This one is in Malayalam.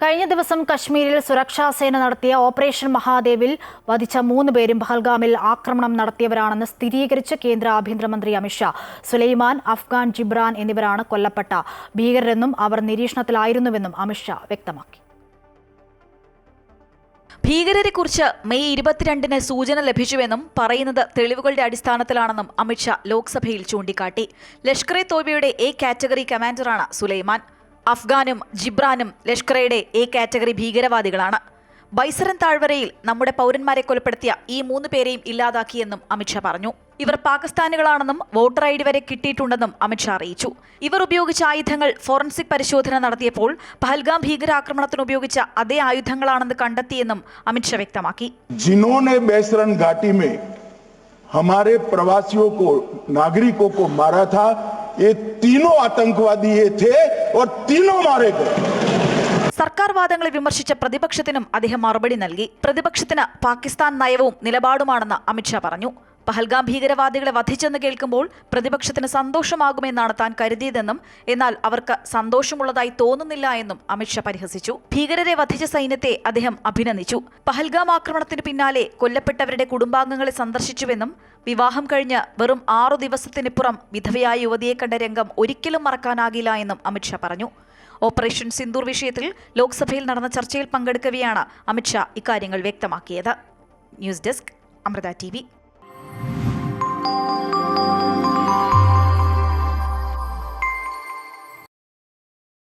കഴിഞ്ഞ ദിവസം കശ്മീരിൽ സുരക്ഷാ സേന നടത്തിയ ഓപ്പറേഷൻ മഹാദേവിൽ വധിച്ച 3 പേരും പഹൽഗാമിൽ ആക്രമണം നടത്തിയവരാണെന്ന് സ്ഥിരീകരിച്ച കേന്ദ്ര ആഭ്യന്തരമന്ത്രി അമിത്ഷാ. സുലൈമാൻ, അഫ്ഗാൻ, ജിബ്രാൻ എന്നിവരാണ് കൊല്ലപ്പെട്ട ഭീകരരെന്നും അവർ നിരീക്ഷണത്തിലായിരുന്നുവെന്നും അമിത്ഷാ വ്യക്തമാക്കി. ഭീകരരെക്കുറിച്ച് മെയ് 22-ന് സൂചന ലഭിച്ചുവെന്നും പറയുന്നത് തെളിവുകളുടെ അടിസ്ഥാനത്തിലാണെന്നും അമിത്ഷാ ലോക്സഭയിൽ ചൂണ്ടിക്കാട്ടി. Lashkar e തോയ്ബയുടെ A category കമാൻഡറാണ് Sulaiman. അഫ്ഗാനും ജിബ്രാനും ലഷ്കർ-എയുടെ A category ഭീകരവാദികളാണ്. Baisaran താഴ്വരയിൽ നമ്മുടെ പൗരന്മാരെ കൊലപ്പെടുത്തിയ ഈ 3 പേരെയും ഇല്ലാതാക്കിയെന്നും അമിത്ഷാ പറഞ്ഞു. ഇവർ പാകിസ്ഥാനികളാണെന്നും വോട്ടർ ID വരെ കിട്ടിയിട്ടുണ്ടെന്നും അമിത്ഷാ അറിയിച്ചു. ഇവർ ഉപയോഗിച്ച ആയുധങ്ങൾ ഫോറൻസിക് പരിശോധന നടത്തിയപ്പോൾ പഹൽഗാം ഭീകരാക്രമണത്തിന് ഉപയോഗിച്ച അതേ ആയുധങ്ങളാണെന്ന് കണ്ടെത്തിയെന്നും അമിത്ഷാ വ്യക്തമാക്കി. जिन्होंने बैसरन घाटी में हमारे प्रवासियों को नागरिकों को मारा था, ये तीनों आतंकवादी ये थे और तीनों मारे गए. സർക്കാർ വാദങ്ങളെ വിമർശിച്ച പ്രതിപക്ഷത്തിനും അദ്ദേഹം മറുപടി നൽകി. പ്രതിപക്ഷത്തിന് പാകിസ്ഥാൻ നയവും നിലപാടുമാണെന്ന് അമിത്ഷാ പറഞ്ഞു. പഹൽഗാം ഭീകരവാദികളെ വധിച്ചെന്ന് കേൾക്കുമ്പോൾ പ്രതിപക്ഷത്തിന് സന്തോഷമാകുമെന്നാണ് താൻ കരുതിയതെന്നും എന്നാൽ അവർക്ക് സന്തോഷമുള്ളതായി തോന്നുന്നില്ല എന്നും അമിത്ഷാ പരിഹസിച്ചു. ഭീകരരെ വധിച്ച സൈന്യത്തെ അദ്ദേഹം അഭിനന്ദിച്ചു. പഹൽഗാം ആക്രമണത്തിന് പിന്നാലെ കൊല്ലപ്പെട്ടവരുടെ കുടുംബാംഗങ്ങളെ സന്ദർശിച്ചുവെന്നും വിവാഹം കഴിഞ്ഞ് വെറും 6 ദിവസത്തിനിപ്പുറം വിധവയായ യുവതിയെ കണ്ട രംഗം ഒരിക്കലും മറക്കാനാകില്ല എന്നും അമിത്ഷാ പറഞ്ഞു. ഓപ്പറേഷൻ സിന്ദൂർ വിഷയത്തിൽ ലോക്സഭയിൽ നടന്ന ചർച്ചയിൽ പങ്കെടുക്കവെയാണ് അമിത്ഷാ ഇക്കാര്യങ്ങൾ വ്യക്തമാക്കിയത്. News desk, Amrita TV.